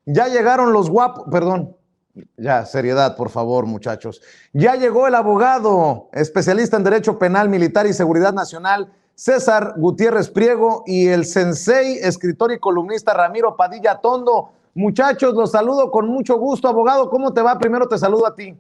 Ya llegaron los guapos, perdón, ya, seriedad, por favor, muchachos. Ya llegó el abogado, especialista en Derecho Penal, Militar y Seguridad Nacional, César Gutiérrez Priego, y el sensei, escritor y columnista Ramiro Padilla Tondo. Muchachos, los saludo con mucho gusto. Abogado, ¿cómo te va? Primero te saludo a ti.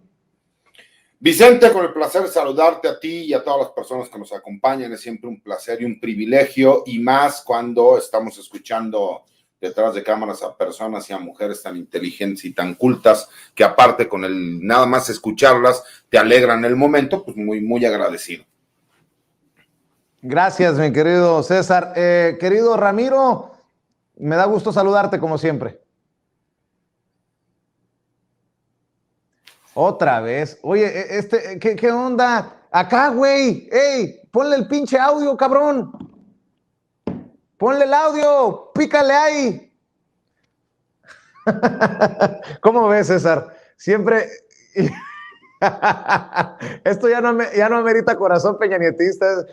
Vicente, con el placer de saludarte a ti y a todas las personas que nos acompañan. Es siempre un placer y un privilegio, y más cuando estamos escuchando detrás de cámaras a personas y a mujeres tan inteligentes y tan cultas, que aparte con el nada más escucharlas te alegran el momento. Pues muy agradecido. Gracias, mi querido César. Querido Ramiro, me da gusto saludarte como siempre. Otra vez. Oye, ¿qué onda? Acá, güey. ¡Ey! Ponle el pinche audio, cabrón. Ponle el audio. Pícale ahí. ¿Cómo ves, César? Siempre... Esto ya no amerita corazón peñanietista.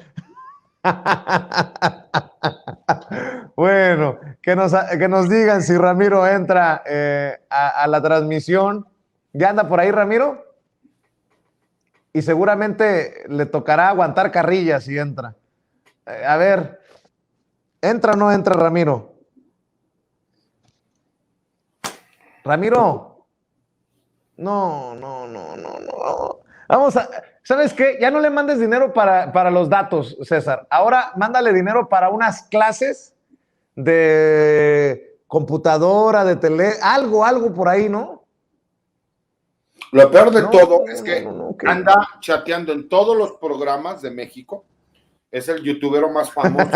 Bueno, que nos digan si Ramiro entra a la transmisión. ¿Ya anda por ahí, Ramiro? Y seguramente le tocará aguantar carrilla si entra. A ver, ¿entra o no entra Ramiro? ¿Ramiro? No. Vamos a... ¿Sabes qué? Ya no le mandes dinero para los datos, César. Ahora mándale dinero para unas clases de computadora, de tele, algo por ahí, ¿no? Lo peor de todo es que anda chateando en todos los programas de México. Es el youtubero más famoso.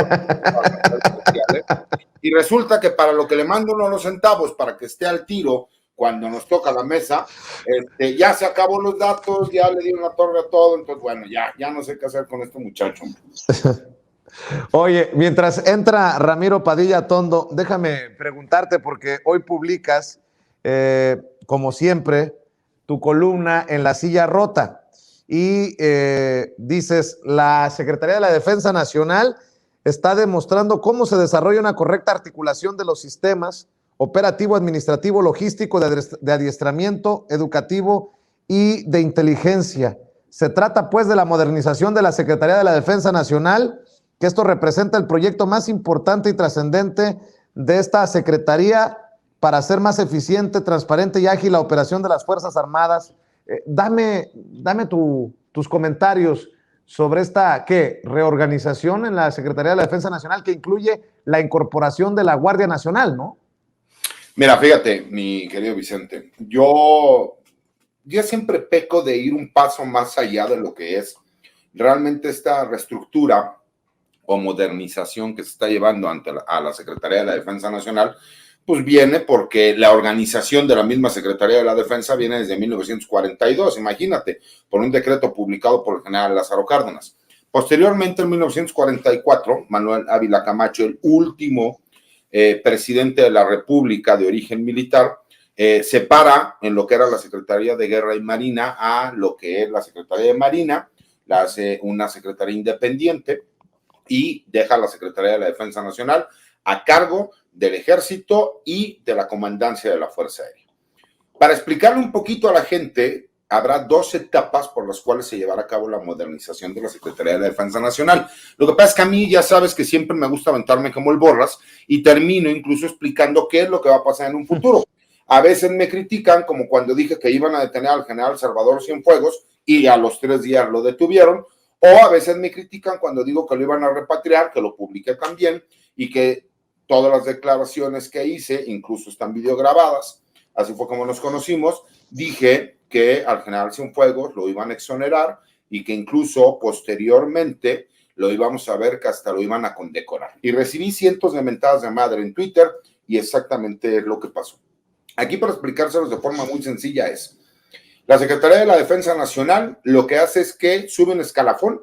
Y resulta que para lo que le mando unos centavos para que esté al tiro cuando nos toca la mesa, ya se acabó los datos, ya le dieron la torre a todo. Entonces, bueno, ya no sé qué hacer con este muchacho. Oye, mientras entra Ramiro Padilla Tondo, déjame preguntarte, porque hoy publicas, como siempre, tu columna en La Silla Rota, y dices: la Secretaría de la Defensa Nacional está demostrando cómo se desarrolla una correcta articulación de los sistemas operativo, administrativo, logístico, de adiestramiento, educativo y de inteligencia. Se trata, pues, de la modernización de la Secretaría de la Defensa Nacional, que esto representa el proyecto más importante y trascendente de esta Secretaría para hacer más eficiente, transparente y ágil la operación de las Fuerzas Armadas. Dame tus comentarios sobre esta reorganización en la Secretaría de la Defensa Nacional, que incluye la incorporación de la Guardia Nacional, ¿no? Mira, fíjate, mi querido Vicente, yo siempre peco de ir un paso más allá de lo que es realmente esta reestructura o modernización que se está llevando a la Secretaría de la Defensa Nacional. Pues viene porque la organización de la misma Secretaría de la Defensa viene desde 1942, imagínate, por un decreto publicado por el general Lázaro Cárdenas. Posteriormente, en 1944, Manuel Ávila Camacho, el último presidente de la República de origen militar, separa en lo que era la Secretaría de Guerra y Marina a lo que es la Secretaría de Marina, la hace una secretaría independiente y deja la Secretaría de la Defensa Nacional a cargo del Ejército y de la Comandancia de la Fuerza Aérea. Para explicarle un poquito a la gente, habrá dos etapas por las cuales se llevará a cabo la modernización de la Secretaría de la Defensa Nacional. Lo que pasa es que a mí, ya sabes que siempre me gusta aventarme como el borras y termino incluso explicando qué es lo que va a pasar en un futuro. A veces me critican, como cuando dije que iban a detener al general Salvador Cienfuegos y a los 3 días lo detuvieron, o a veces me critican cuando digo que lo iban a repatriar, que lo publiqué también, y que todas las declaraciones que hice, incluso están videograbadas, así fue como nos conocimos. Dije que al general Cienfuegos lo iban a exonerar y que incluso posteriormente lo íbamos a ver que hasta lo iban a condecorar. Y recibí cientos de mentadas de madre en Twitter y exactamente es lo que pasó. Aquí, para explicárselos de forma muy sencilla, es: la Secretaría de la Defensa Nacional lo que hace es que sube un escalafón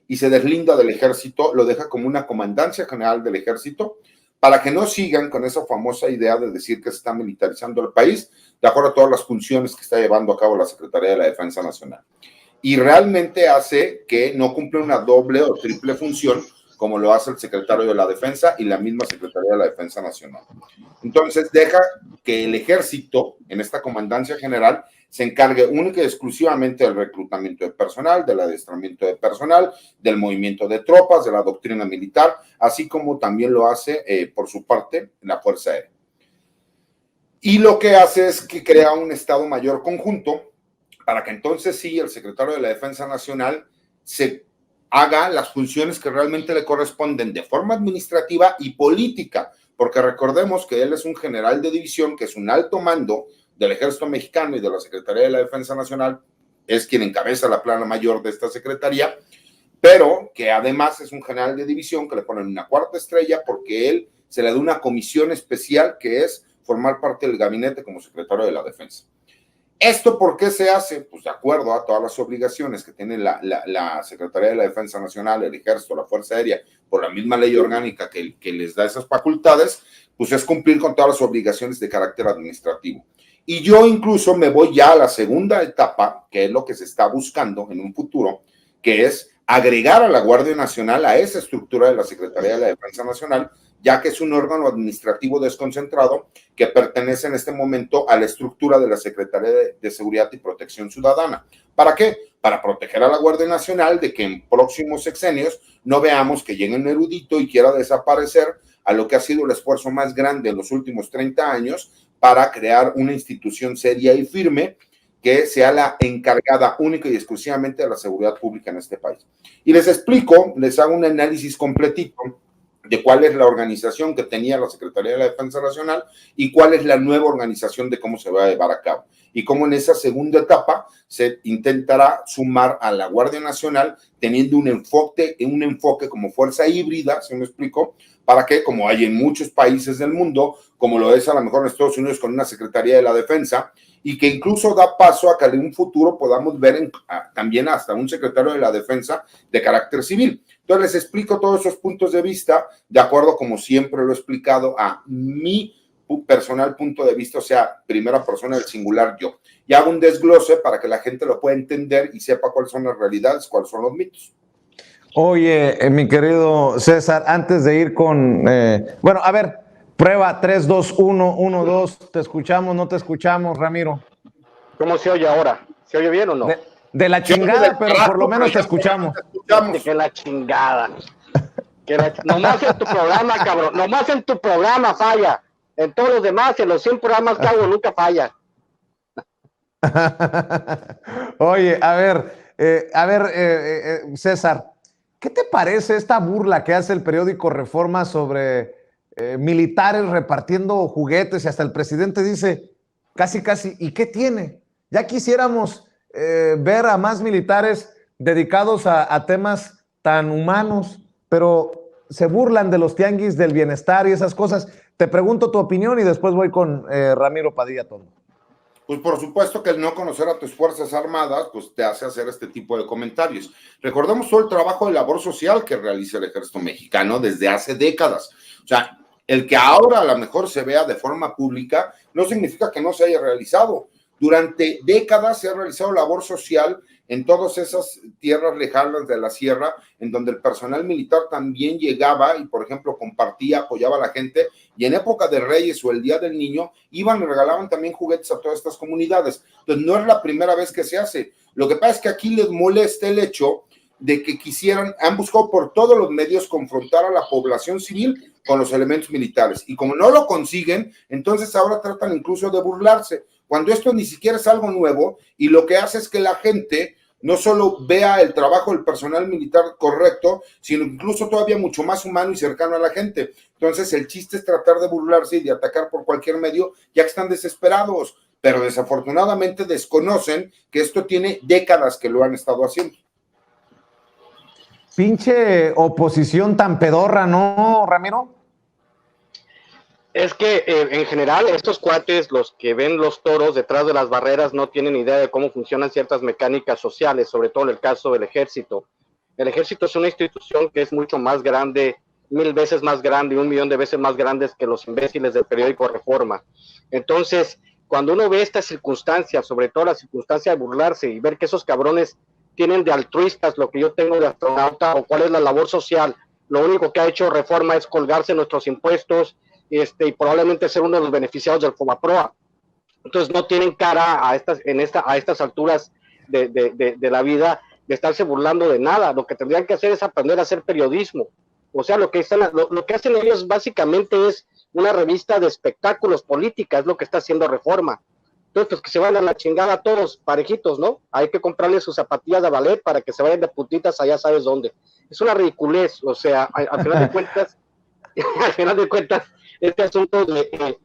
y se deslinda del Ejército, lo deja como una comandancia general del Ejército, para que no sigan con esa famosa idea de decir que se está militarizando el país, de acuerdo a todas las funciones que está llevando a cabo la Secretaría de la Defensa Nacional. Y realmente hace que no cumple una doble o triple función como lo hace el secretario de la Defensa y la misma Secretaría de la Defensa Nacional. Entonces deja que el ejército, en esta comandancia general, se encargue única y exclusivamente del reclutamiento de personal, del adiestramiento de personal, del movimiento de tropas, de la doctrina militar, así como también lo hace, por su parte, la Fuerza Aérea. Y lo que hace es que crea un Estado Mayor conjunto para que entonces sí el secretario de la Defensa Nacional se haga las funciones que realmente le corresponden de forma administrativa y política, porque recordemos que él es un general de división, que es un alto mando del Ejército Mexicano y de la Secretaría de la Defensa Nacional, es quien encabeza la plana mayor de esta secretaría, pero que además es un general de división que le ponen una cuarta estrella porque él se le da una comisión especial que es formar parte del gabinete como secretario de la Defensa. ¿Esto por qué se hace? Pues de acuerdo a todas las obligaciones que tiene la Secretaría de la Defensa Nacional, el Ejército, la Fuerza Aérea, por la misma ley orgánica que les da esas facultades, pues es cumplir con todas las obligaciones de carácter administrativo. Y yo incluso me voy ya a la segunda etapa, que es lo que se está buscando en un futuro, que es agregar a la Guardia Nacional a esa estructura de la Secretaría de la Defensa Nacional, ya que es un órgano administrativo desconcentrado que pertenece en este momento a la estructura de la Secretaría de Seguridad y Protección Ciudadana. ¿Para qué? Para proteger a la Guardia Nacional de que en próximos sexenios no veamos que llegue un erudito y quiera desaparecer a lo que ha sido el esfuerzo más grande en los últimos 30 años para crear una institución seria y firme que sea la encargada única y exclusivamente de la seguridad pública en este país. Y les explico, les hago un análisis completito de cuál es la organización que tenía la Secretaría de la Defensa Nacional y cuál es la nueva organización de cómo se va a llevar a cabo. Y cómo en esa segunda etapa se intentará sumar a la Guardia Nacional teniendo un enfoque como fuerza híbrida, ¿se me explico? Para que, como hay en muchos países del mundo, como lo es a lo mejor en Estados Unidos con una Secretaría de la Defensa, y que incluso da paso a que en un futuro podamos ver también hasta un secretario de la Defensa de carácter civil. Entonces les explico todos esos puntos de vista, de acuerdo como siempre lo he explicado a mi personal punto de vista, o sea, primera persona del singular yo. Y hago un desglose para que la gente lo pueda entender y sepa cuáles son las realidades, cuáles son los mitos. Oye, mi querido César, antes de ir con... bueno, a ver, prueba 3, 2, 1, 1, 2, ¿te escuchamos, no te escuchamos, Ramiro? ¿Cómo se oye ahora? ¿Se oye bien o no? De la chingada, pero por lo menos te escuchamos. Que la chingada. Nomás en tu programa, cabrón. Nomás en tu programa falla. En todos los demás, en los 100 programas que hago, nunca falla. Oye, a ver, César, ¿qué te parece esta burla que hace el periódico Reforma sobre militares repartiendo juguetes y hasta el presidente dice casi, ¿y qué tiene? Ya quisiéramos ver a más militares dedicados a temas tan humanos, pero se burlan de los tianguis del bienestar y esas cosas. Te pregunto tu opinión y después voy con Ramiro Padilla Tondo. Pues por supuesto que el no conocer a tus Fuerzas Armadas pues te hace hacer este tipo de comentarios. Recordemos todo el trabajo de labor social que realiza el Ejército Mexicano desde hace décadas. O sea, el que ahora a lo mejor se vea de forma pública no significa que no se haya realizado. Durante décadas se ha realizado labor social en todas esas tierras lejanas de la sierra, en donde el personal militar también llegaba y, por ejemplo, compartía, apoyaba a la gente, y en época de Reyes o el Día del Niño, iban y regalaban también juguetes a todas estas comunidades. Entonces, no es la primera vez que se hace. Lo que pasa es que aquí les molesta el hecho de que han buscado por todos los medios confrontar a la población civil con los elementos militares. Y como no lo consiguen, entonces ahora tratan incluso de burlarse, cuando esto ni siquiera es algo nuevo, y lo que hace es que la gente no solo vea el trabajo del personal militar correcto, sino incluso todavía mucho más humano y cercano a la gente. Entonces el chiste es tratar de burlarse y de atacar por cualquier medio, ya que están desesperados, pero desafortunadamente desconocen que esto tiene décadas que lo han estado haciendo. Pinche oposición tan pedorra, ¿no, Ramiro? Es que en general estos cuates, los que ven los toros detrás de las barreras, no tienen idea de cómo funcionan ciertas mecánicas sociales, sobre todo en el caso del ejército. El ejército es una institución que es mucho más grande, 1000 veces más grande y 1 millón de veces más grandes que los imbéciles del periódico Reforma. Entonces, cuando uno ve estas circunstancias, sobre todo la circunstancia de burlarse y ver que esos cabrones tienen de altruistas lo que yo tengo de astronauta, o cuál es la labor social lo único que ha hecho Reforma es colgarse nuestros impuestos y probablemente ser uno de los beneficiados del Fobaproa. Entonces no tienen cara a estas alturas de la vida de estarse burlando de nada. Lo que tendrían que hacer es aprender a hacer periodismo. O sea, lo que hacen ellos básicamente es una revista de espectáculos política, es lo que está haciendo Reforma. Entonces, pues que se vayan a la chingada todos parejitos, ¿no? Hay que comprarles sus zapatillas de ballet para que se vayan de putitas allá sabes dónde. Es una ridiculez, o sea, al final de cuentas, este asunto de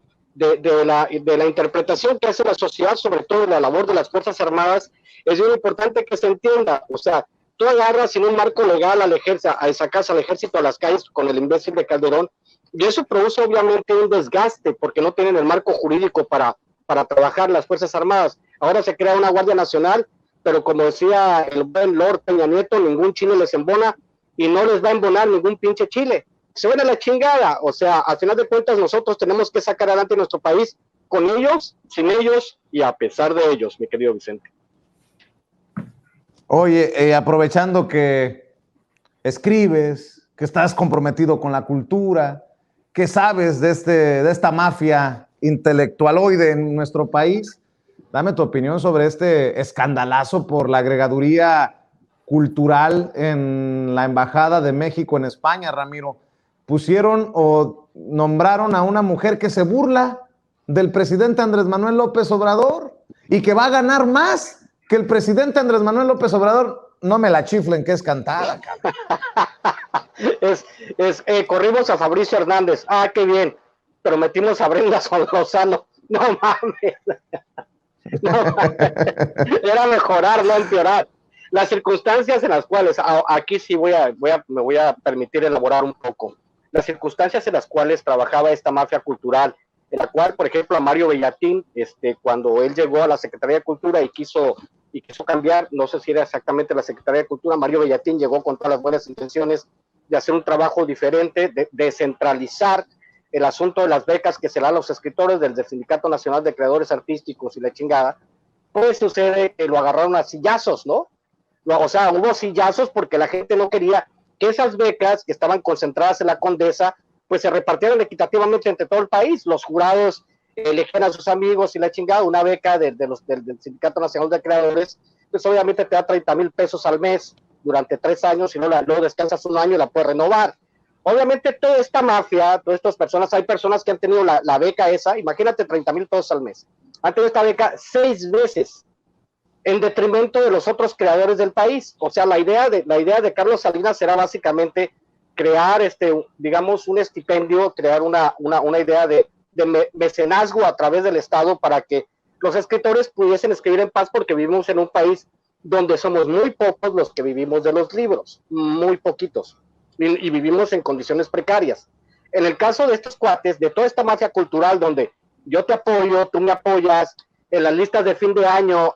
la interpretación que hace la sociedad, sobre todo de la labor de las Fuerzas Armadas, es muy importante que se entienda. O sea, tú agarras sin un marco legal a sacas al ejército a las calles con el imbécil de Calderón, y eso produce obviamente un desgaste, porque no tienen el marco jurídico para trabajar las Fuerzas Armadas. Ahora se crea una Guardia Nacional, pero como decía el buen Lord Peña Nieto, ningún chile les embona, y no les va a embonar ningún pinche chile. Se van a la chingada. O sea, al final de cuentas nosotros tenemos que sacar adelante nuestro país con ellos, sin ellos y a pesar de ellos, mi querido Vicente. Oye, aprovechando que escribes, que estás comprometido con la cultura, que sabes de esta mafia intelectualoide en nuestro país, dame tu opinión sobre este escandalazo por la agregaduría cultural en la Embajada de México en España, Ramiro. Pusieron o nombraron a una mujer que se burla del presidente Andrés Manuel López Obrador y que va a ganar más que el presidente Andrés Manuel López Obrador. No me la chiflen que es cantada, cabrón. Corrimos a Fabricio Hernández. Ah, qué bien. Pero metimos a Brenda Lozano. No mames. No mames. Era mejorar, no empeorar. Las circunstancias en las cuales, aquí sí me voy a permitir elaborar un poco. Las circunstancias en las cuales trabajaba esta mafia cultural, en la cual, por ejemplo, a Mario Bellatín, cuando él llegó a la Secretaría de Cultura y quiso cambiar, no sé si era exactamente la Secretaría de Cultura, Mario Bellatín llegó con todas las buenas intenciones de hacer un trabajo diferente, de descentralizar el asunto de las becas que se dan a los escritores del Sindicato Nacional de Creadores Artísticos y la chingada. Pues sucede que lo agarraron a sillazos, ¿no? O sea, hubo sillazos porque la gente no quería que esas becas que estaban concentradas en la Condesa, pues se repartieran equitativamente entre todo el país. Los jurados elegían a sus amigos y la chingada. Una beca del Sindicato Nacional de Creadores, pues obviamente te da 30,000 pesos al mes durante 3 años, y luego descansas un año y la puedes renovar. Obviamente toda esta mafia, todas estas personas, hay personas que han tenido la beca esa, imagínate 30,000 pesos al mes, han tenido esta beca 6 veces, en detrimento de los otros creadores del país. O sea, la idea de Carlos Salinas era básicamente crear, digamos, un estipendio, crear una idea de mecenazgo a través del Estado para que los escritores pudiesen escribir en paz, porque vivimos en un país donde somos muy pocos los que vivimos de los libros, muy poquitos, y vivimos en condiciones precarias. En el caso de estos cuates, de toda esta mafia cultural donde yo te apoyo, tú me apoyas, en las listas de fin de año,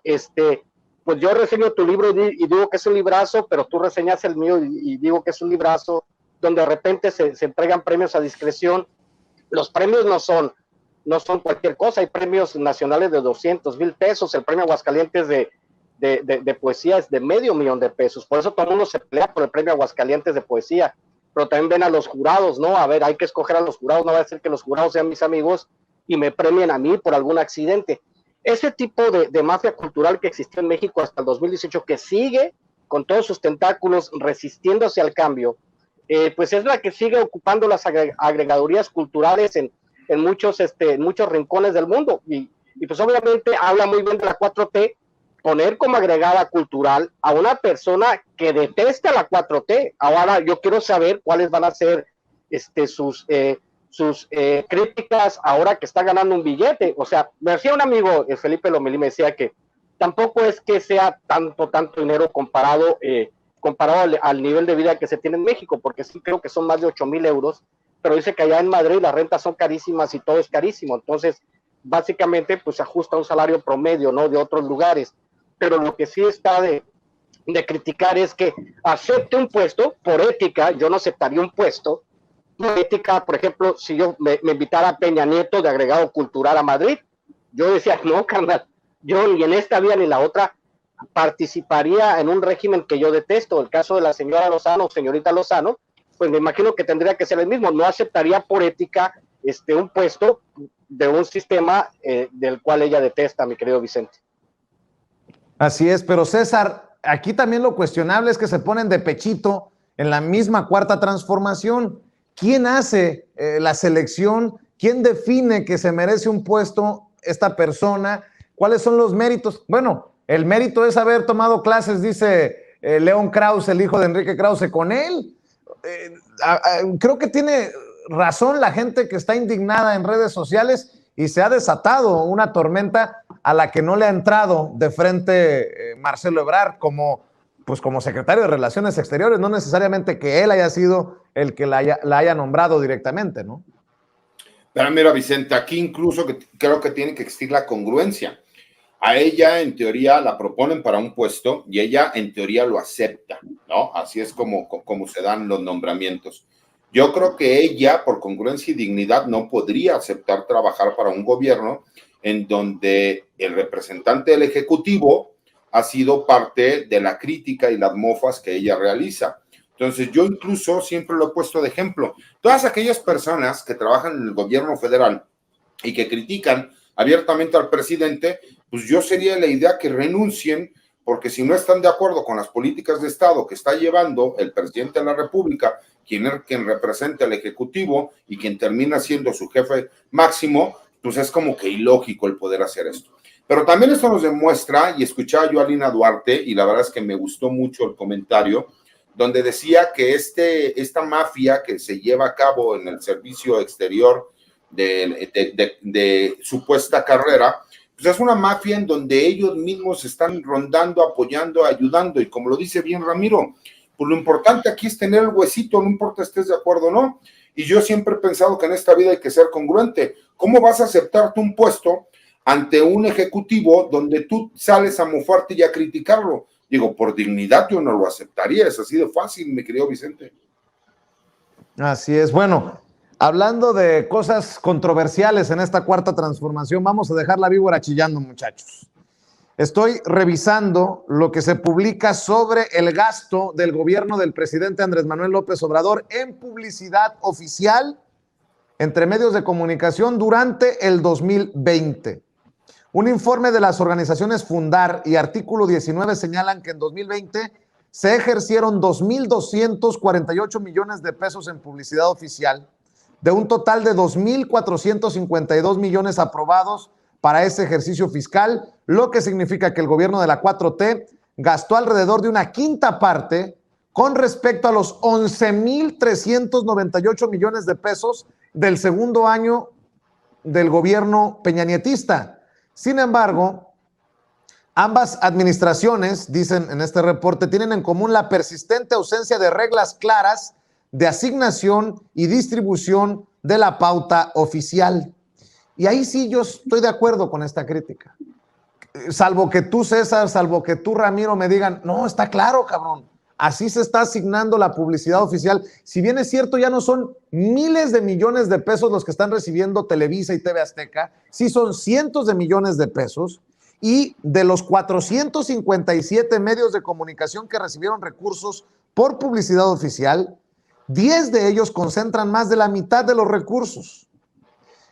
pues yo reseño tu libro y digo que es un librazo, pero tú reseñas el mío y digo que es un librazo, donde de repente se entregan premios a discreción. Los premios no son cualquier cosa, hay premios nacionales de 200,000 pesos, el premio Aguascalientes de poesía es de $500,000 de pesos, por eso todo el mundo se pelea por el premio Aguascalientes de poesía, pero también ven a los jurados, ¿no? A ver, hay que escoger a los jurados, no va a ser que los jurados sean mis amigos y me premien a mí por algún accidente. Ese tipo de mafia cultural que existió en México hasta el 2018, que sigue con todos sus tentáculos resistiéndose al cambio, pues es la que sigue ocupando las agregadurías culturales en muchos rincones del mundo, y pues obviamente habla muy bien de la 4T, poner como agregada cultural a una persona que detesta la 4T. Ahora yo quiero saber cuáles van a ser sus críticas ahora que está ganando un billete. O sea, me decía un amigo, Felipe Lomelí, me decía que tampoco es que sea tanto dinero comparado al nivel de vida que se tiene en México, porque sí creo que son más de 8,000 euros, pero dice que allá en Madrid las rentas son carísimas y todo es carísimo. Entonces, básicamente, pues se ajusta a un salario promedio, ¿no? De otros lugares. Pero lo que sí está de criticar es que acepte un puesto por ética. Yo no aceptaría un puesto por ética. Por ejemplo, si yo me invitara a Peña Nieto de agregado cultural a Madrid, yo decía, no, carnal, yo ni en esta vía ni la otra participaría en un régimen que yo detesto. El caso de la señora Lozano, señorita Lozano, pues me imagino que tendría que ser el mismo. No aceptaría por ética un puesto de un sistema del cual ella detesta, mi querido Vicente. Así es, pero César, aquí también lo cuestionable es que se ponen de pechito en la misma cuarta transformación. ¿Quién hace la selección? ¿Quién define que se merece un puesto esta persona? ¿Cuáles son los méritos? Bueno, el mérito es haber tomado clases, dice León Krause, el hijo de Enrique Krause, con él. Creo que tiene razón la gente que está indignada en redes sociales y se ha desatado una tormenta a la que no le ha entrado de frente Marcelo Ebrard como secretario de Relaciones Exteriores, no necesariamente que él haya sido el que la haya nombrado directamente, ¿no? Pero mira, Vicente, aquí incluso creo que tiene que existir la congruencia. A ella, en teoría, la proponen para un puesto y ella, en teoría, lo acepta, ¿no? Así es como se dan los nombramientos. Yo creo que ella, por congruencia y dignidad, no podría aceptar trabajar para un gobierno en donde el representante del Ejecutivo ha sido parte de la crítica y las mofas que ella realiza. Entonces, yo incluso siempre lo he puesto de ejemplo. Todas aquellas personas que trabajan en el gobierno federal y que critican abiertamente al presidente, pues yo sería la idea que renuncien, porque si no están de acuerdo con las políticas de Estado que está llevando el presidente de la República, quien representa al Ejecutivo y quien termina siendo su jefe máximo, pues es como que ilógico el poder hacer esto. Pero también esto nos demuestra, y escuchaba yo a Lina Duarte, y la verdad es que me gustó mucho el comentario, donde decía que esta mafia que se lleva a cabo en el servicio exterior de supuesta carrera, pues es una mafia en donde ellos mismos están rondando, apoyando, ayudando, y como lo dice bien Ramiro, pues lo importante aquí es tener el huesito, no importa estés de acuerdo o no, y yo siempre he pensado que en esta vida hay que ser congruente. ¿Cómo vas a aceptarte un puesto ante un ejecutivo donde tú sales a mofarte y a criticarlo? Digo, por dignidad yo no lo aceptaría, es así de fácil, mi querido Vicente. Así es, bueno, hablando de cosas controversiales en esta cuarta transformación, vamos a dejar la víbora chillando, muchachos. Estoy revisando lo que se publica sobre el gasto del gobierno del presidente Andrés Manuel López Obrador en publicidad oficial entre medios de comunicación durante el 2020. Un informe de las organizaciones Fundar y Artículo 19 señalan que en 2020 se ejercieron 2.248 millones de pesos en publicidad oficial, de un total de 2.452 millones aprobados para ese ejercicio fiscal, lo que significa que el gobierno de la 4T gastó alrededor de una quinta parte con respecto a los 11.398 millones de pesos del segundo año del gobierno peñanietista. Sin embargo, ambas administraciones, dicen en este reporte, tienen en común la persistente ausencia de reglas claras de asignación y distribución de la pauta oficial. Y ahí sí yo estoy de acuerdo con esta crítica. Salvo que tú, César, salvo que tú, Ramiro, me digan, no, está claro, cabrón. Así se está asignando la publicidad oficial. Si bien es cierto, ya no son miles de millones de pesos los que están recibiendo Televisa y TV Azteca, sí son cientos de millones de pesos. Y de los 457 medios de comunicación que recibieron recursos por publicidad oficial, 10 de ellos concentran más de la mitad de los recursos,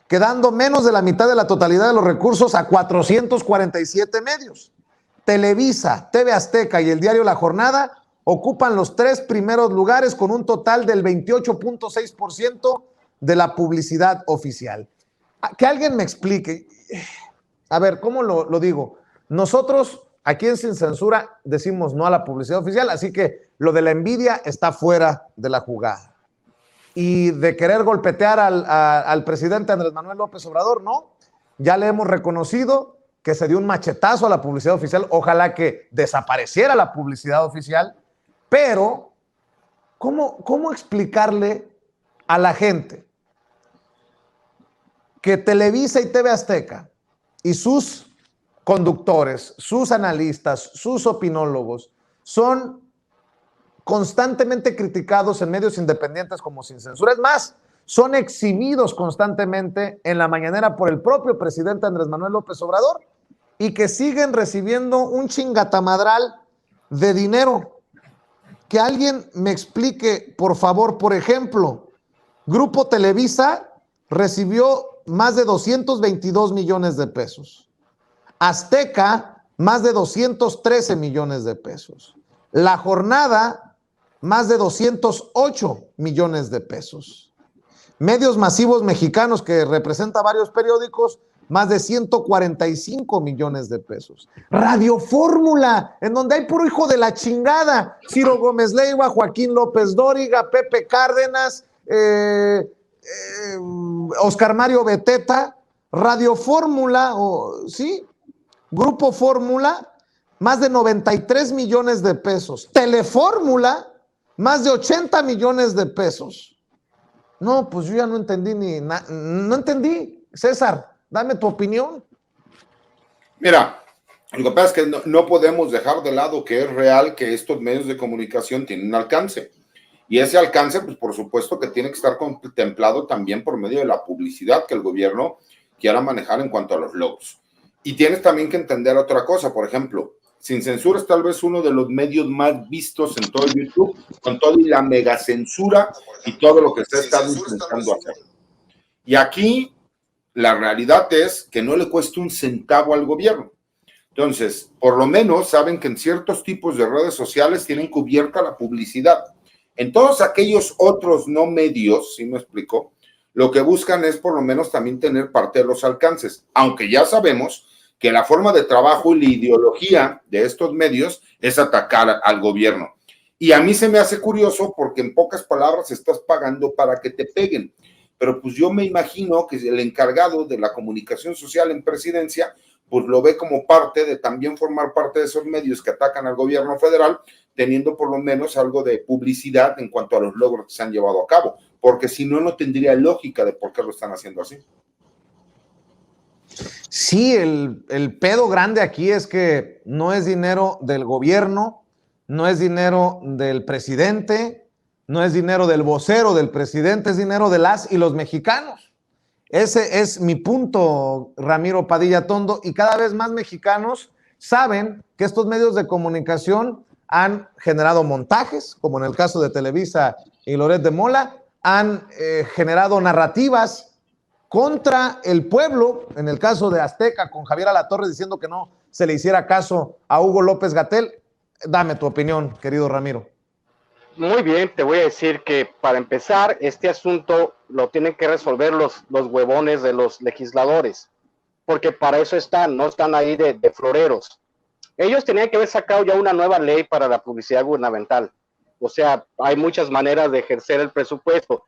quedando menos de la mitad de la totalidad de los recursos a 447 medios. Televisa, TV Azteca y el diario La Jornada ocupan los 3 primeros lugares con un total del 28.6% de la publicidad oficial. Que alguien me explique. A ver, ¿cómo lo digo? Nosotros aquí en Sin Censura decimos no a la publicidad oficial, así que lo de la envidia está fuera de la jugada. Y de querer golpetear al presidente Andrés Manuel López Obrador, no. Ya le hemos reconocido que se dio un machetazo a la publicidad oficial. Ojalá que desapareciera la publicidad oficial. Pero, ¿cómo explicarle a la gente que Televisa y TV Azteca y sus conductores, sus analistas, sus opinólogos son constantemente criticados en medios independientes como Sin Censura? Es más, son exhibidos constantemente en la mañanera por el propio presidente Andrés Manuel López Obrador y que siguen recibiendo un chingatamadral de dinero. que alguien me explique, por favor, por ejemplo, Grupo Televisa recibió más de 222 millones de pesos. Azteca, más de 213 millones de pesos. La Jornada, más de 208 millones de pesos. Medios Masivos Mexicanos, que representa varios periódicos, más de 145 millones de pesos. Radio Fórmula, en donde hay puro hijo de la chingada. Ciro Gómez Leiva, Joaquín López Dóriga, Pepe Cárdenas, Oscar Mario Beteta. Radio Fórmula, ¿sí? Grupo Fórmula, más de 93 millones de pesos. Telefórmula, más de 80 millones de pesos. No, pues yo ya no entendí no entendí. César, dame tu opinión. Mira, lo que pasa es que no podemos dejar de lado que es real que estos medios de comunicación tienen un alcance. Y ese alcance, pues por supuesto que tiene que estar contemplado también por medio de la publicidad que el gobierno quiera manejar en cuanto a los logos. Y tienes también que entender otra cosa, por ejemplo, Sin Censura es tal vez uno de los medios más vistos en todo YouTube, con toda la mega censura y todo lo que se ha estado intentando hacer. Y aquí la realidad es que no le cuesta un centavo al gobierno. Entonces, por lo menos saben que en ciertos tipos de redes sociales tienen cubierta la publicidad. En todos aquellos otros no medios, ¿sí me explico? Lo que buscan es por lo menos también tener parte de los alcances, aunque ya sabemos que la forma de trabajo y la ideología de estos medios es atacar al gobierno. Y a mí se me hace curioso porque en pocas palabras estás pagando para que te peguen. Pero pues yo me imagino que el encargado de la comunicación social en presidencia, pues lo ve como parte de también formar parte de esos medios que atacan al gobierno federal, teniendo por lo menos algo de publicidad en cuanto a los logros que se han llevado a cabo, porque si no, no tendría lógica de por qué lo están haciendo así. Sí, el pedo grande aquí es que no es dinero del gobierno, no es dinero del presidente, no es dinero del vocero del presidente, es dinero de las y los mexicanos. Ese es mi punto, Ramiro Padilla Tondo, y cada vez más mexicanos saben que estos medios de comunicación han generado montajes, como en el caso de Televisa y Loret de Mola, han generado narrativas contra el pueblo, en el caso de Azteca, con Javier Alatorre diciendo que no se le hiciera caso a Hugo López-Gatell. Dame tu opinión, querido Ramiro. Muy bien, te voy a decir que para empezar, este asunto lo tienen que resolver los huevones de los legisladores, porque para eso están, no están ahí de floreros. Ellos tenían que haber sacado ya una nueva ley para la publicidad gubernamental. O sea, hay muchas maneras de ejercer el presupuesto.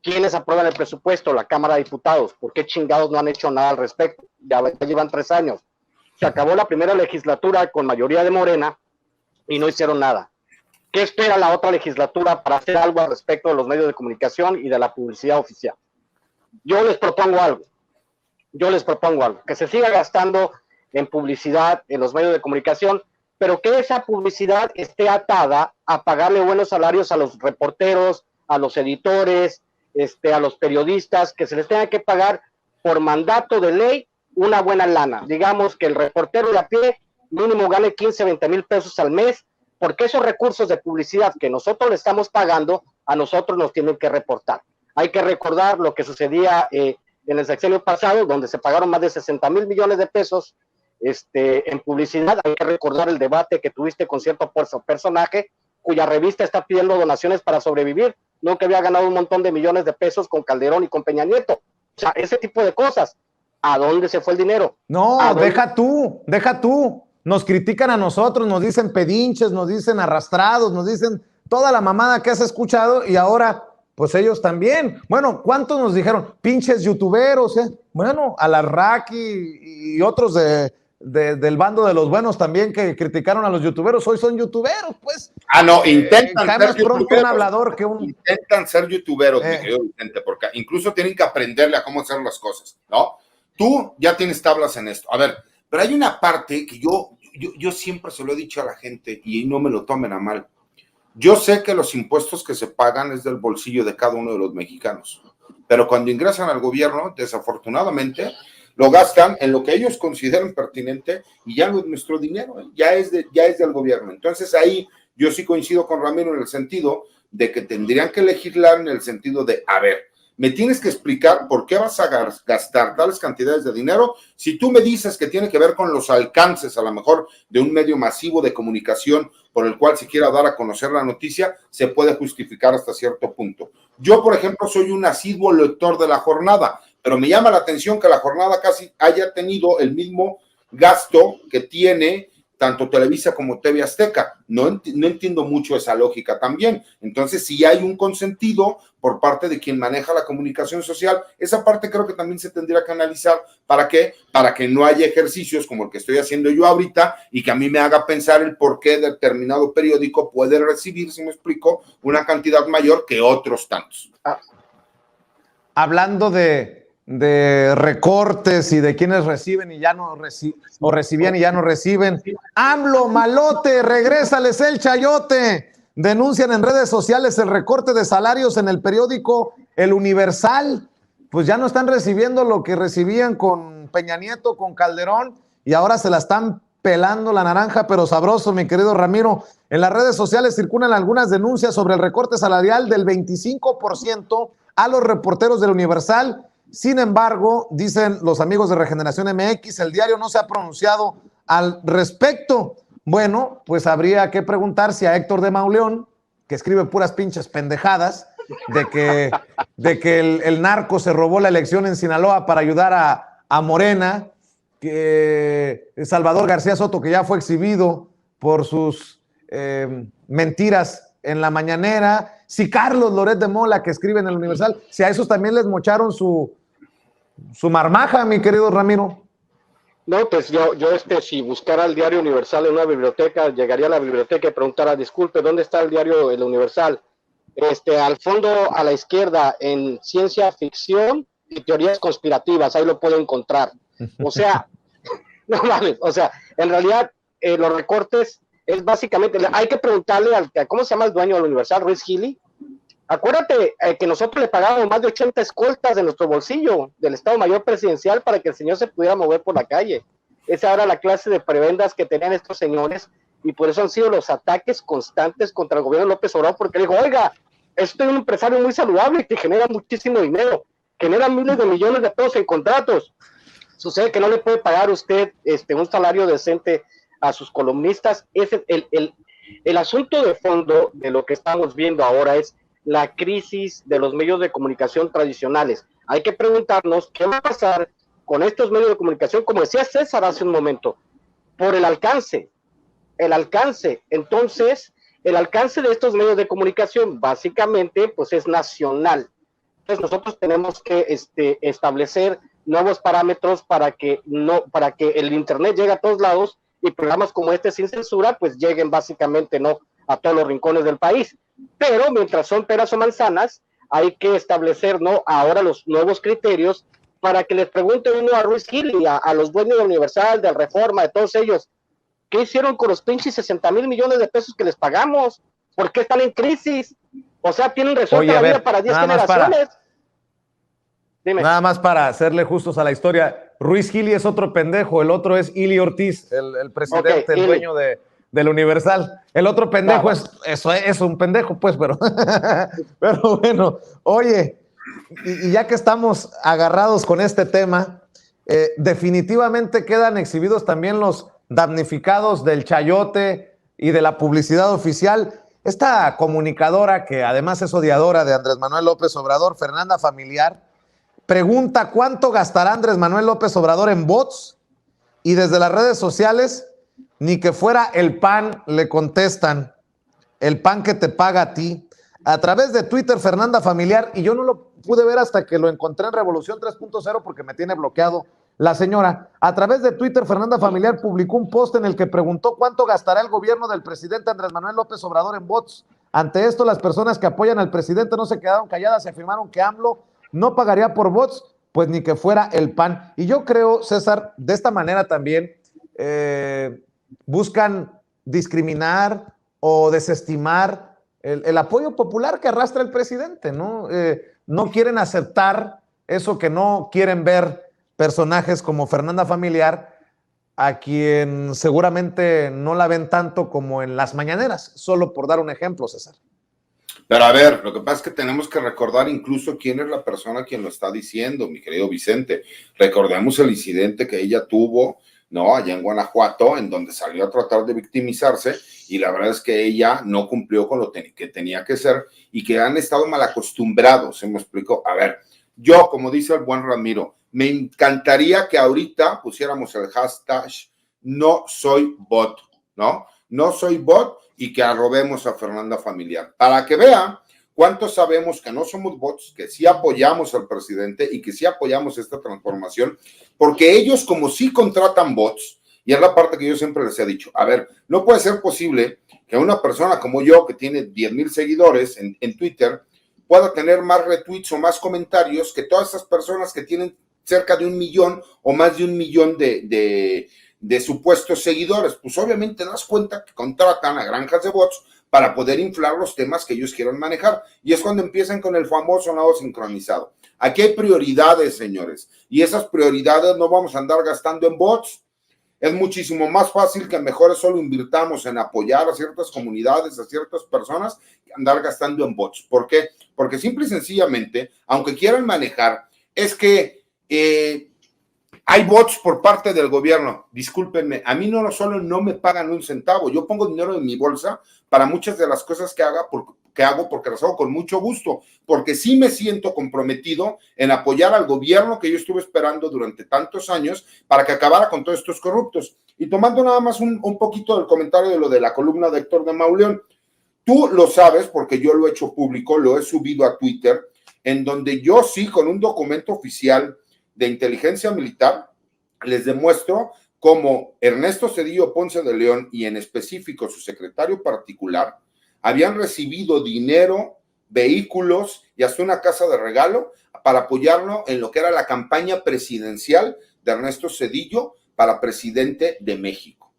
¿Quiénes aprueban el presupuesto? La Cámara de Diputados. ¿Por qué chingados no han hecho nada al respecto? Ya llevan 3 años. Se acabó la primera legislatura con mayoría de Morena y no hicieron nada. ¿Qué espera la otra legislatura para hacer algo al respecto de los medios de comunicación y de la publicidad oficial? Yo les propongo algo, que se siga gastando en publicidad en los medios de comunicación, pero que esa publicidad esté atada a pagarle buenos salarios a los reporteros, a los editores, a los periodistas, que se les tenga que pagar por mandato de ley una buena lana. Digamos que el reportero de a pie mínimo gane 15, 20 mil pesos al mes, porque esos recursos de publicidad que nosotros le estamos pagando, a nosotros nos tienen que reportar. Hay que recordar lo que sucedía en el sexenio pasado, donde se pagaron más de 60 mil millones de pesos en publicidad. Hay que recordar el debate que tuviste con cierto personaje cuya revista está pidiendo donaciones para sobrevivir, no que había ganado un montón de millones de pesos con Calderón y con Peña Nieto. O sea, ese tipo de cosas. ¿A dónde se fue el dinero? No, deja tú. Nos critican a nosotros, nos dicen pedinches, nos dicen arrastrados, nos dicen toda la mamada que has escuchado y ahora, pues ellos también. Bueno, ¿cuántos nos dijeron? Pinches youtuberos, ¿eh? Bueno, Alarraqui y otros del bando de los buenos también que criticaron a los youtuberos, hoy son youtuberos, pues. No, intentan ser más pronto un hablador que un... Intentan ser youtuberos, mi querido Vicente, porque incluso tienen que aprenderle a cómo hacer las cosas, ¿no? Tú ya tienes tablas en esto. A ver, pero hay una parte que yo siempre se lo he dicho a la gente y no me lo tomen a mal. Yo sé que los impuestos que se pagan es del bolsillo de cada uno de los mexicanos, pero cuando ingresan al gobierno, desafortunadamente, lo gastan en lo que ellos consideran pertinente y ya no es nuestro dinero, ya es del gobierno. Entonces ahí yo sí coincido con Ramiro en el sentido de que tendrían que legislar en el sentido de, a ver, me tienes que explicar por qué vas a gastar tales cantidades de dinero. Si tú me dices que tiene que ver con los alcances, a lo mejor, de un medio masivo de comunicación por el cual se quiera dar a conocer la noticia, se puede justificar hasta cierto punto. Yo, por ejemplo, soy un asiduo lector de La Jornada, pero me llama la atención que La Jornada casi haya tenido el mismo gasto que tiene tanto Televisa como TV Azteca. No entiendo mucho esa lógica también. Entonces, si hay un consentido por parte de quien maneja la comunicación social, esa parte creo que también se tendría que analizar. ¿Para qué? Para que no haya ejercicios como el que estoy haciendo yo ahorita y que a mí me haga pensar el por qué determinado periódico puede recibir, si me explico, una cantidad mayor que otros tantos. Hablando de recortes y de quienes reciben y ya no o recibían y ya no reciben. AMLO, malote, regrésales el chayote. Denuncian en redes sociales el recorte de salarios en el periódico El Universal. Pues ya no están recibiendo lo que recibían con Peña Nieto, con Calderón, y ahora se la están pelando la naranja, pero sabroso, mi querido Ramiro. En las redes sociales circulan algunas denuncias sobre el recorte salarial del 25% a los reporteros del Universal. Sin embargo, dicen los amigos de Regeneración MX, el diario no se ha pronunciado al respecto. Bueno, pues habría que preguntar si a Héctor de Mauleón, que escribe puras pinches pendejadas, de que el narco se robó la elección en Sinaloa para ayudar a Morena, que Salvador García Soto, que ya fue exhibido por sus mentiras en la mañanera, si Carlos Loret de Mola, que escribe en el Universal, si a esos también les mocharon su marmaja, mi querido Ramiro. No, pues yo si buscara el diario Universal en una biblioteca, llegaría a la biblioteca y preguntara, disculpe, ¿dónde está el diario El Universal? Al fondo, a la izquierda, en ciencia ficción y teorías conspirativas, ahí lo puedo encontrar. O sea, no mames, o sea, en realidad los recortes es básicamente, hay que preguntarle ¿cómo se llama el dueño del Universal? Ruiz Gili. Acuérdate que nosotros le pagábamos más de 80 escoltas de nuestro bolsillo, del Estado Mayor Presidencial, para que el señor se pudiera mover por la calle. Esa era la clase de prebendas que tenían estos señores, y por eso han sido los ataques constantes contra el gobierno de López Obrador, porque dijo, oiga, estoy un empresario muy saludable que genera muchísimo dinero, genera miles de millones de pesos en contratos. Sucede que no le puede pagar usted un salario decente a sus columnistas. Ese es el asunto de fondo de lo que estamos viendo ahora es la crisis de los medios de comunicación tradicionales. Hay que preguntarnos qué va a pasar con estos medios de comunicación, como decía César hace un momento, por el alcance. Entonces, el alcance de estos medios de comunicación básicamente pues es nacional. Entonces nosotros tenemos que establecer nuevos parámetros para que el internet llegue a todos lados y programas como este sin censura pues lleguen básicamente no a todos los rincones del país. Pero mientras son peras o manzanas, hay que establecer ¿no? ahora los nuevos criterios para que les pregunte uno a Ruiz Gili, a los dueños de Universal, de Reforma, de todos ellos, ¿qué hicieron con los pinches 60,000 millones de pesos que les pagamos? ¿Por qué están en crisis? O sea, tienen resuelta la vida para 10 generaciones. Nada más para hacerle justos a la historia, Ruiz Gili es otro pendejo, el otro es Ili Ortiz, el presidente, el dueño del Universal. El otro pendejo es un pendejo, pues, pero bueno, oye, y ya que estamos agarrados con este tema, definitivamente quedan exhibidos también los damnificados del chayote y de la publicidad oficial. Esta comunicadora, que además es odiadora de Andrés Manuel López Obrador, Fernanda Familiar, pregunta cuánto gastará Andrés Manuel López Obrador en bots, y desde las redes sociales, ni que fuera el PAN, le contestan, el PAN que te paga a ti. A través de Twitter, Fernanda Familiar, y yo no lo pude ver hasta que lo encontré en Revolución 3.0 porque me tiene bloqueado la señora. A través de Twitter, Fernanda Familiar publicó un post en el que preguntó cuánto gastará el gobierno del presidente Andrés Manuel López Obrador en bots. Ante esto, las personas que apoyan al presidente no se quedaron calladas y afirmaron que AMLO no pagaría por bots, pues ni que fuera el PAN. Y yo creo, César, de esta manera también buscan discriminar o desestimar el apoyo popular que arrastra el presidente, ¿no? No quieren aceptar eso que no quieren ver personajes como Fernanda Familiar, a quien seguramente no la ven tanto como en las mañaneras, solo por dar un ejemplo, César. Pero a ver, lo que pasa es que tenemos que recordar incluso quién es la persona quien lo está diciendo, mi querido Vicente. Recordemos el incidente que ella tuvo, ¿no? Allá en Guanajuato, en donde salió a tratar de victimizarse y la verdad es que ella no cumplió con lo que tenía que ser y que han estado mal acostumbrados, ¿se me explicó? A ver, yo, como dice el buen Ramiro, me encantaría que ahorita pusiéramos el hashtag no soy bot, ¿no? No soy bot y que arrobemos a Fernanda Familiar, para que vean cuántos sabemos que no somos bots, que sí apoyamos al presidente y que sí apoyamos esta transformación, porque ellos como sí contratan bots, y es la parte que yo siempre les he dicho, a ver, no puede ser posible que una persona como yo, que tiene 10,000 seguidores en Twitter, pueda tener más retweets o más comentarios que todas esas personas que tienen cerca de 1 millón o más de 1 millón de supuestos seguidores. Pues obviamente das cuenta que contratan a granjas de bots para poder inflar los temas que ellos quieran manejar. Y es cuando empiezan con el famoso nado sincronizado. Aquí hay prioridades, señores, y esas prioridades no vamos a andar gastando en bots. Es muchísimo más fácil que mejor solo invirtamos en apoyar a ciertas comunidades, a ciertas personas, que andar gastando en bots. ¿Por qué? Porque simple y sencillamente, aunque quieran manejar, es que hay bots por parte del gobierno. Discúlpenme, a mí no solo no me pagan un centavo, yo pongo dinero en mi bolsa para muchas de las cosas que hago porque las hago con mucho gusto, porque sí me siento comprometido en apoyar al gobierno que yo estuve esperando durante tantos años para que acabara con todos estos corruptos. Y tomando nada más un poquito del comentario de lo de la columna de Héctor de Mauleón, tú lo sabes porque yo lo he hecho público, lo he subido a Twitter, en donde yo sí con un documento oficial de inteligencia militar les demuestro cómo Ernesto Zedillo Ponce de León y en específico su secretario particular habían recibido dinero, vehículos y hasta una casa de regalo para apoyarlo en lo que era la campaña presidencial de Ernesto Zedillo para presidente de México.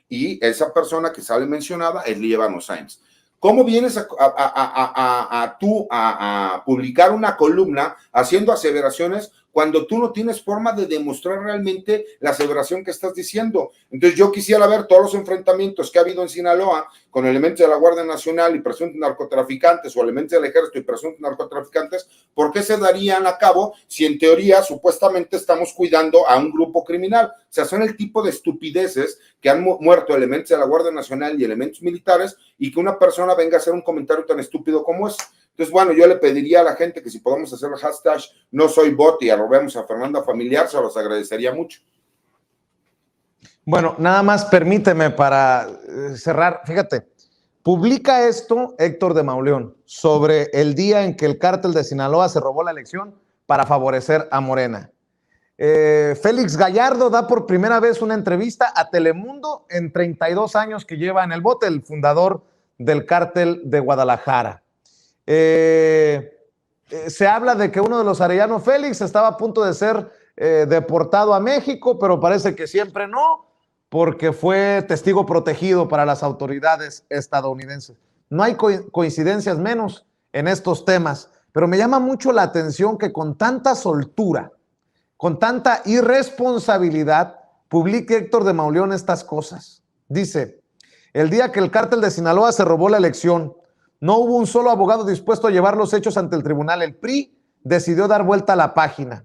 Y esa persona que sale mencionada es Líbano Sáenz. ¿Cómo vienes a publicar una columna haciendo aseveraciones cuando tú no tienes forma de demostrar realmente la aseveración que estás diciendo? Entonces yo quisiera ver todos los enfrentamientos que ha habido en Sinaloa con elementos de la Guardia Nacional y presuntos narcotraficantes o elementos del Ejército y presuntos narcotraficantes. ¿Por qué se darían a cabo si en teoría supuestamente estamos cuidando a un grupo criminal? O sea, son el tipo de estupideces que han muerto elementos de la Guardia Nacional y elementos militares y que una persona venga a hacer un comentario tan estúpido como ese. Entonces, bueno, yo le pediría a la gente que si podemos hacer el hashtag no soy bot y arrobemos a Fernanda Familiar, se los agradecería mucho. Bueno, nada más permíteme para cerrar. Fíjate, publica esto Héctor de Mauleón sobre el día en que el cártel de Sinaloa se robó la elección para favorecer a Morena. Félix Gallardo da por primera vez una entrevista a Telemundo en 32 años que lleva en el bote, el fundador del cártel de Guadalajara. Se habla de que uno de los Arellano Félix estaba a punto de ser deportado a México, pero parece que siempre no, porque fue testigo protegido para las autoridades estadounidenses. No hay coincidencias menos en estos temas, pero me llama mucho la atención que con tanta soltura, con tanta irresponsabilidad, publique Héctor de Mauleón estas cosas. Dice, el día que el cártel de Sinaloa se robó la elección, no hubo un solo abogado dispuesto a llevar los hechos ante el tribunal. El PRI decidió dar vuelta a la página.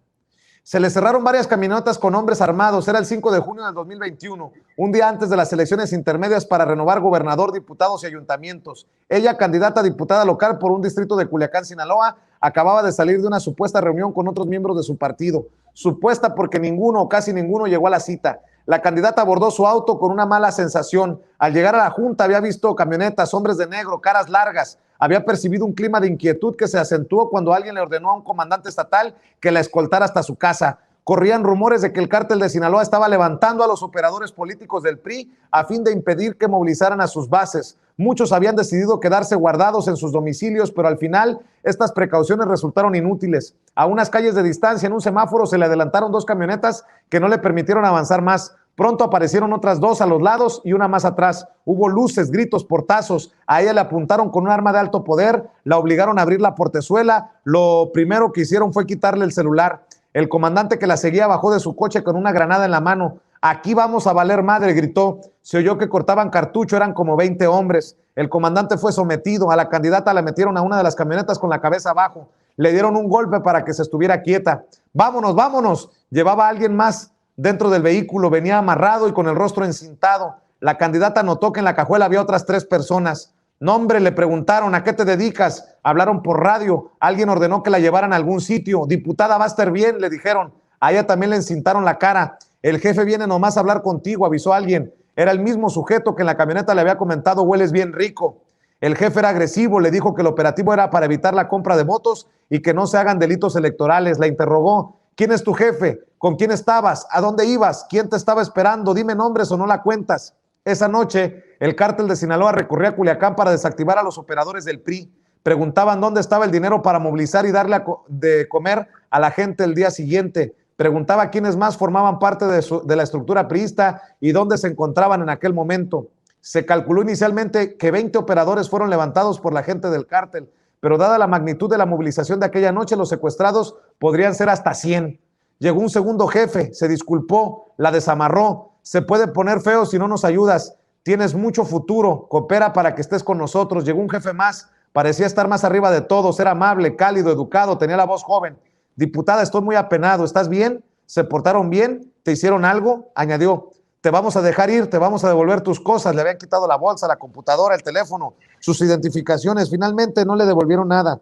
Se le cerraron varias camionetas con hombres armados. Era el 5 de junio del 2021, un día antes de las elecciones intermedias para renovar gobernador, diputados y ayuntamientos. Ella, candidata a diputada local por un distrito de Culiacán, Sinaloa, acababa de salir de una supuesta reunión con otros miembros de su partido. Supuesta porque ninguno o casi ninguno llegó a la cita. La candidata abordó su auto con una mala sensación. Al llegar a la junta había visto camionetas, hombres de negro, caras largas. Había percibido un clima de inquietud que se acentuó cuando alguien le ordenó a un comandante estatal que la escoltara hasta su casa. Corrían rumores de que el cártel de Sinaloa estaba levantando a los operadores políticos del PRI a fin de impedir que movilizaran a sus bases. Muchos habían decidido quedarse guardados en sus domicilios, pero al final estas precauciones resultaron inútiles. A unas calles de distancia, en un semáforo, se le adelantaron 2 camionetas que no le permitieron avanzar más. Pronto aparecieron otras 2 a los lados y una más atrás. Hubo luces, gritos, portazos. A ella le apuntaron con un arma de alto poder, la obligaron a abrir la portezuela. Lo primero que hicieron fue quitarle el celular. El comandante que la seguía bajó de su coche con una granada en la mano. Aquí vamos a valer madre, gritó. Se oyó que cortaban cartucho, eran como 20 hombres. El comandante fue sometido. A la candidata la metieron a una de las camionetas con la cabeza abajo. Le dieron un golpe para que se estuviera quieta. Vámonos, vámonos. Llevaba a alguien más dentro del vehículo. Venía amarrado y con el rostro encintado. La candidata notó que en la cajuela había otras 3 personas. No, hombre, le preguntaron, ¿a qué te dedicas? Hablaron por radio. Alguien ordenó que la llevaran a algún sitio. Diputada, va a estar bien, le dijeron. A ella también le encintaron la cara. El jefe viene nomás a hablar contigo, avisó alguien. Era el mismo sujeto que en la camioneta le había comentado, hueles bien rico. El jefe era agresivo, le dijo que el operativo era para evitar la compra de votos y que no se hagan delitos electorales. La interrogó. ¿Quién es tu jefe? ¿Con quién estabas? ¿A dónde ibas? ¿Quién te estaba esperando? Dime nombres o no la cuentas. Esa noche, el cártel de Sinaloa recurrió a Culiacán para desactivar a los operadores del PRI. Preguntaban dónde estaba el dinero para movilizar y darle de comer a la gente el día siguiente. Preguntaba quiénes más formaban parte de la estructura priista y dónde se encontraban en aquel momento. Se calculó inicialmente que 20 operadores fueron levantados por la gente del cártel, pero dada la magnitud de la movilización de aquella noche, los secuestrados podrían ser hasta 100. Llegó un segundo jefe, se disculpó, la desamarró. Se puede poner feo si no nos ayudas. Tienes mucho futuro, coopera para que estés con nosotros. Llegó un jefe más, parecía estar más arriba de todos, era amable, cálido, educado, tenía la voz joven. Diputada, estoy muy apenado, ¿estás bien? ¿Se portaron bien? ¿Te hicieron algo? Añadió, te vamos a dejar ir, te vamos a devolver tus cosas. Le habían quitado la bolsa, la computadora, el teléfono, sus identificaciones. Finalmente no le devolvieron nada.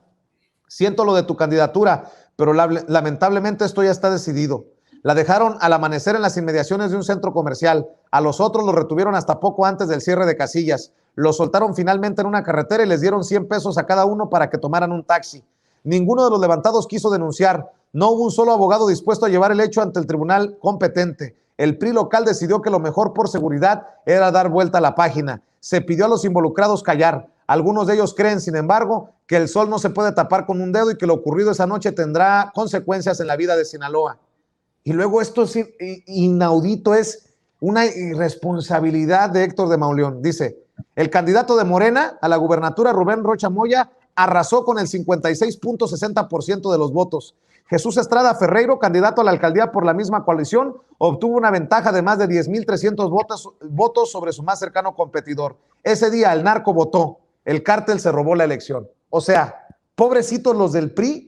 Siento lo de tu candidatura, pero lamentablemente esto ya está decidido. La dejaron al amanecer en las inmediaciones de un centro comercial. A los otros los retuvieron hasta poco antes del cierre de casillas. Los soltaron finalmente en una carretera y les dieron 100 pesos a cada uno para que tomaran un taxi. Ninguno de los levantados quiso denunciar. No hubo un solo abogado dispuesto a llevar el hecho ante el tribunal competente. El PRI local decidió que lo mejor por seguridad era dar vuelta a la página. Se pidió a los involucrados callar. Algunos de ellos creen, sin embargo, que el sol no se puede tapar con un dedo y que lo ocurrido esa noche tendrá consecuencias en la vida de Sinaloa. Y luego esto es inaudito, es una irresponsabilidad de Héctor de Mauleón. Dice, el candidato de Morena a la gubernatura, Rubén Rocha Moya, arrasó con el 56.60% de los votos. Jesús Estrada Ferreiro, candidato a la alcaldía por la misma coalición, obtuvo una ventaja de más de 10,300 votos sobre su más cercano competidor. Ese día el narco votó, el cártel se robó la elección. O sea, pobrecitos los del PRI,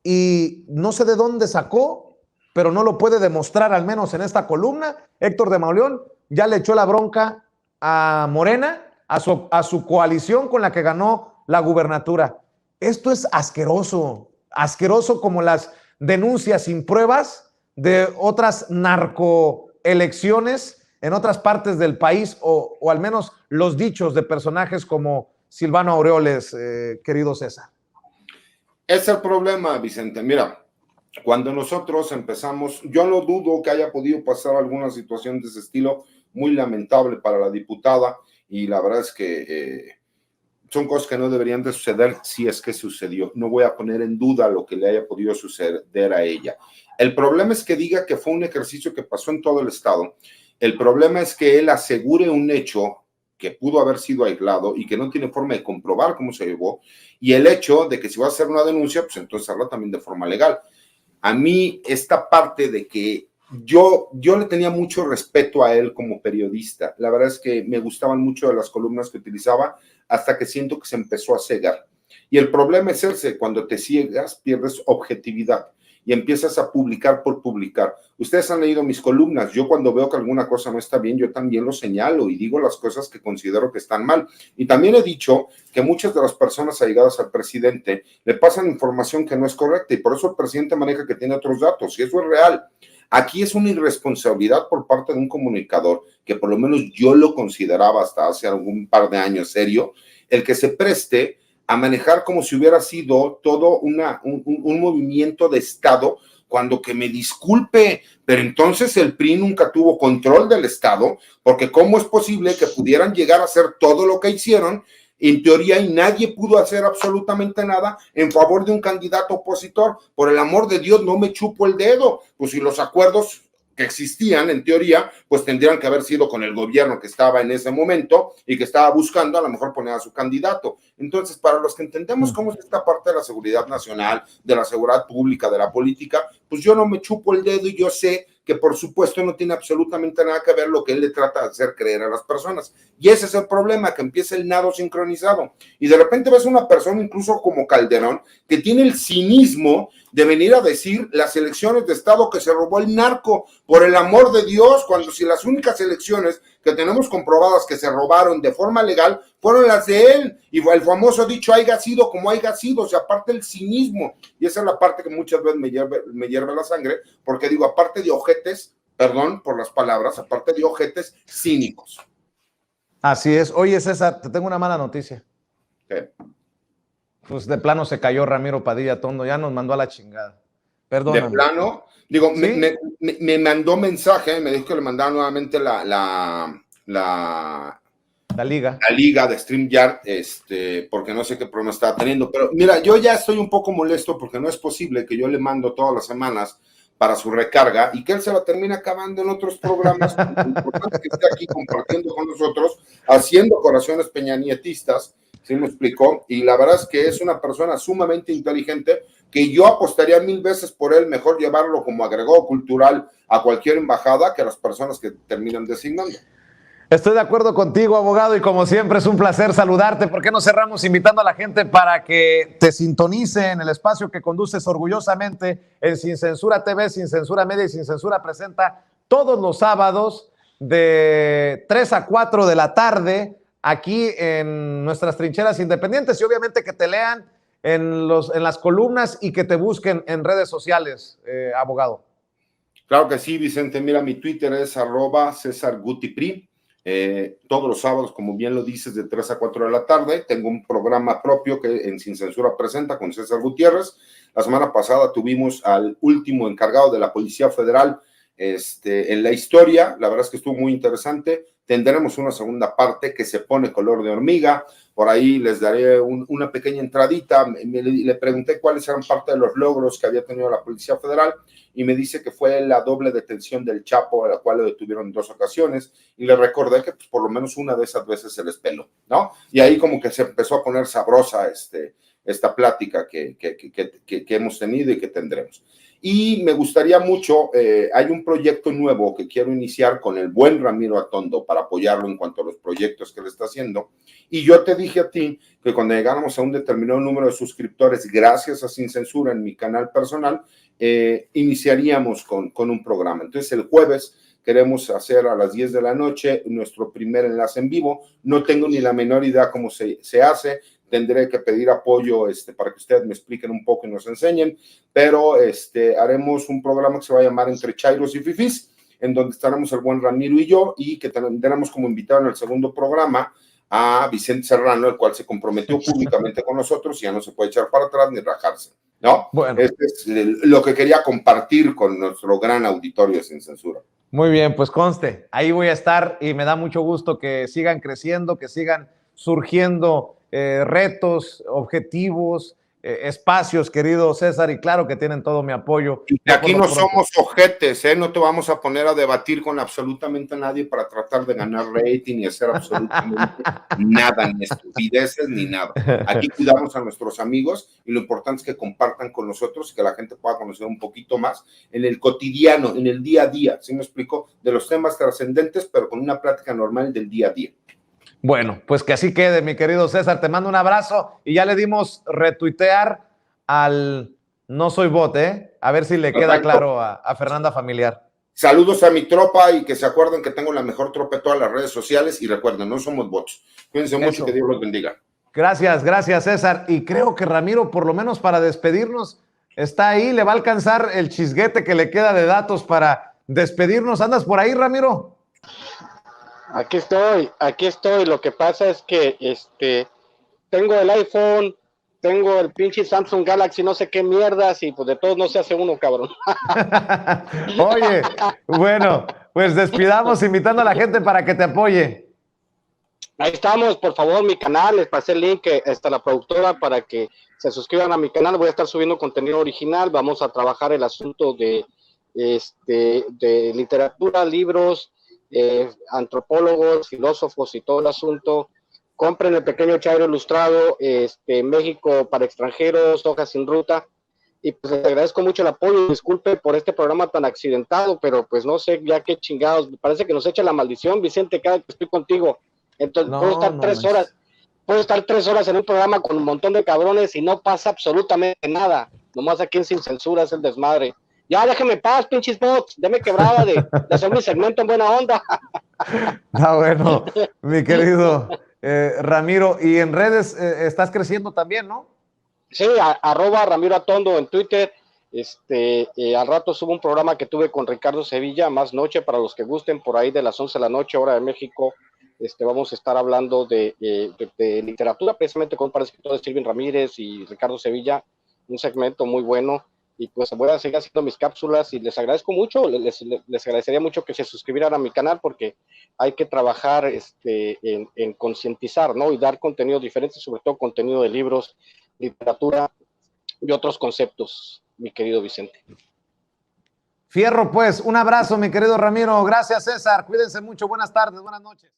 y no sé de dónde sacó, pero no lo puede demostrar, al menos en esta columna. Héctor de Mauleón ya le echó la bronca a Morena, a su coalición con la que ganó la gubernatura. Esto es asqueroso, asqueroso como las denuncias sin pruebas de otras narcoelecciones en otras partes del país, o al menos los dichos de personajes como Silvano Aureoles, querido César. Es el problema, Vicente. Mira, cuando nosotros empezamos, yo no dudo que haya podido pasar alguna situación de ese estilo, muy lamentable para la diputada, y la verdad es que son cosas que no deberían de suceder si es que sucedió. No voy a poner en duda lo que le haya podido suceder a ella. El problema es que diga que fue un ejercicio que pasó en todo el estado. El problema es que él asegure un hecho que pudo haber sido aislado y que no tiene forma de comprobar cómo se llevó, y el hecho de que si va a hacer una denuncia, pues entonces hacerla también de forma legal. A mí esta parte de que yo le tenía mucho respeto a él como periodista. La verdad es que me gustaban mucho de las columnas que utilizaba, hasta que siento que se empezó a cegar. Y el problema es ese, cuando te ciegas, pierdes objetividad y empiezas a publicar por publicar. Ustedes han leído mis columnas. Yo cuando veo que alguna cosa no está bien, yo también lo señalo y digo las cosas que considero que están mal. Y también he dicho que muchas de las personas allegadas al presidente le pasan información que no es correcta, y por eso el presidente maneja que tiene otros datos, y eso es real. Aquí es una irresponsabilidad por parte de un comunicador, que por lo menos yo lo consideraba hasta hace algún par de años serio, el que se preste a manejar como si hubiera sido todo un movimiento de Estado, cuando, que me disculpe, pero entonces el PRI nunca tuvo control del Estado, porque ¿cómo es posible que pudieran llegar a hacer todo lo que hicieron en teoría y nadie pudo hacer absolutamente nada en favor de un candidato opositor? Por el amor de Dios, no me chupo el dedo. Pues si los acuerdos que existían en teoría, pues tendrían que haber sido con el gobierno que estaba en ese momento y que estaba buscando a lo mejor poner a su candidato. Entonces, para los que entendemos cómo es esta parte de la seguridad nacional, de la seguridad pública, de la política, pues yo no me chupo el dedo, y yo sé que por supuesto no tiene absolutamente nada que ver lo que él le trata de hacer creer a las personas. Y ese es el problema, que empieza el nado sincronizado. Y de repente ves una persona, incluso como Calderón, que tiene el cinismo de venir a decir las elecciones de Estado que se robó el narco, por el amor de Dios, cuando si las únicas elecciones que tenemos comprobadas que se robaron de forma legal fueron las de él, y el famoso dicho haya sido como haya sido, o sea, aparte el cinismo, y esa es la parte que muchas veces me hierve la sangre, porque digo, aparte de ojetes, perdón por las palabras, aparte de ojetes cínicos. Así es. Oye, César, te tengo una mala noticia. ¿Qué? Pues de plano se cayó Ramiro Padilla Tondo, ya nos mandó a la chingada. Perdóname. De plano, digo, ¿Sí? me mandó mensaje, me dijo que le mandaba nuevamente la liga. La liga de StreamYard, porque no sé qué problema estaba teniendo. Pero mira, yo ya estoy un poco molesto porque no es posible que yo le mando todas las semanas para su recarga y que él se la termine acabando en otros programas. Lo importante que esté aquí compartiendo con nosotros, haciendo corazones peñanietistas, ¿sí me explicó? Y la verdad es que es una persona sumamente inteligente que yo apostaría 1000 veces por él, mejor llevarlo como agregado cultural a cualquier embajada que a las personas que terminan designando. Estoy de acuerdo contigo, abogado, y como siempre es un placer saludarte. ¿Por qué no cerramos invitando a la gente para que te sintonice en el espacio que conduces orgullosamente en Sin Censura TV, Sin Censura Media y Sin Censura Presenta todos los sábados de 3 a 4 de la tarde aquí en nuestras trincheras independientes, y obviamente que te lean en las columnas y que te busquen en redes sociales, abogado. Claro que sí, Vicente. Mira, mi Twitter es @CésarGutiPri. Todos los sábados, como bien lo dices, de 3 a 4 de la tarde. Tengo un programa propio que en Sin Censura Presenta con César Gutiérrez. La semana pasada tuvimos al último encargado de la Policía Federal en la historia. La verdad es que estuvo muy interesante. Tendremos una segunda parte que se pone color de hormiga. Por ahí les daré una pequeña entradita. Le pregunté cuáles eran parte de los logros que había tenido la Policía Federal y me dice que fue la doble detención del Chapo, a la cual lo detuvieron en 2 ocasiones, y le recordé que pues, por lo menos una de esas veces se les peló, ¿no? Y ahí como que se empezó a poner sabrosa esta plática que hemos tenido y que tendremos. Y me gustaría mucho, hay un proyecto nuevo que quiero iniciar con el buen Ramiro Atondo para apoyarlo en cuanto a los proyectos que le está haciendo. Y yo te dije a ti que cuando llegáramos a un determinado número de suscriptores, gracias a Sin Censura en mi canal personal, iniciaríamos con un programa. Entonces el jueves queremos hacer a las 10 de la noche nuestro primer enlace en vivo. No tengo ni la menor idea cómo se hace. Tendré que pedir apoyo para que ustedes me expliquen un poco y nos enseñen, pero haremos un programa que se va a llamar Entre Chairos y Fifís, en donde estaremos el buen Ramiro y yo, y que tendremos como invitado en el segundo programa a Vicente Serrano, el cual se comprometió públicamente con nosotros y ya no se puede echar para atrás ni rajarse, ¿no? Bueno. Es lo que quería compartir con nuestro gran auditorio Sin Censura. Muy bien, pues conste, ahí voy a estar y me da mucho gusto que sigan creciendo, que sigan surgiendo retos, objetivos, espacios, querido César, y claro que tienen todo mi apoyo. Y aquí no somos ojetes, no te vamos a poner a debatir con absolutamente nadie para tratar de ganar rating y hacer absolutamente nada, ni estupideces, ni nada. Aquí cuidamos a nuestros amigos y lo importante es que compartan con nosotros y que la gente pueda conocer un poquito más en el cotidiano, en el día a día, ¿sí me explico? De los temas trascendentes, pero con una plática normal del día a día. Bueno, pues que así quede, mi querido César. Te mando un abrazo y ya le dimos retuitear al No Soy Bot, a ver si le queda claro a Fernanda Familiar. Saludos a mi tropa y que se acuerden que tengo la mejor tropa de todas las redes sociales y recuerden, no somos bots. Cuídense mucho, que Dios los bendiga. Gracias, gracias César. Y creo que Ramiro, por lo menos para despedirnos, está ahí, le va a alcanzar el chisguete que le queda de datos para despedirnos. ¿Andas por ahí, Ramiro? Aquí estoy. Lo que pasa es que tengo el iPhone, tengo el pinche Samsung Galaxy, no sé qué mierdas, y pues de todos no se hace uno, cabrón. Oye, bueno, pues despidamos invitando a la gente para que te apoye. Ahí estamos, por favor, mi canal, les pasé el link hasta la productora para que se suscriban a mi canal. Voy a estar subiendo contenido original, vamos a trabajar el asunto de literatura, libros, antropólogos, filósofos y todo el asunto. Compren el pequeño Chairo ilustrado, México para extranjeros, hojas sin ruta. y pues les agradezco mucho el apoyo. Disculpe por este programa tan accidentado, pero pues no sé ya qué chingados, me parece que nos echa la maldición, Vicente, cada que estoy contigo. Entonces puedo No, estar no 3 horas, manches. puedo estar 3 horas en un programa con un montón de cabrones y no pasa absolutamente nada. Nomás aquí en Sin Censura es el desmadre. Ya déjeme paz, pinches bots, déme quebrada de hacer mi segmento en buena onda. Está bueno, mi querido Ramiro. Y en redes estás creciendo también, ¿no? Sí, arroba Ramiro Atondo en Twitter. Al rato subo un programa que tuve con Ricardo Sevilla, más noche, para los que gusten, por ahí de las 11 de la noche, hora de México. Vamos a estar hablando de literatura, precisamente con el escritor de Silvin Ramírez y Ricardo Sevilla, un segmento muy bueno. Y pues voy a seguir haciendo mis cápsulas y les agradezco mucho, les agradecería mucho que se suscribieran a mi canal porque hay que trabajar en concientizar, ¿no? Y dar contenido diferente, sobre todo contenido de libros, literatura y otros conceptos, mi querido Vicente. Fierro, pues, un abrazo, mi querido Ramiro. Gracias, César. Cuídense mucho. Buenas tardes, buenas noches.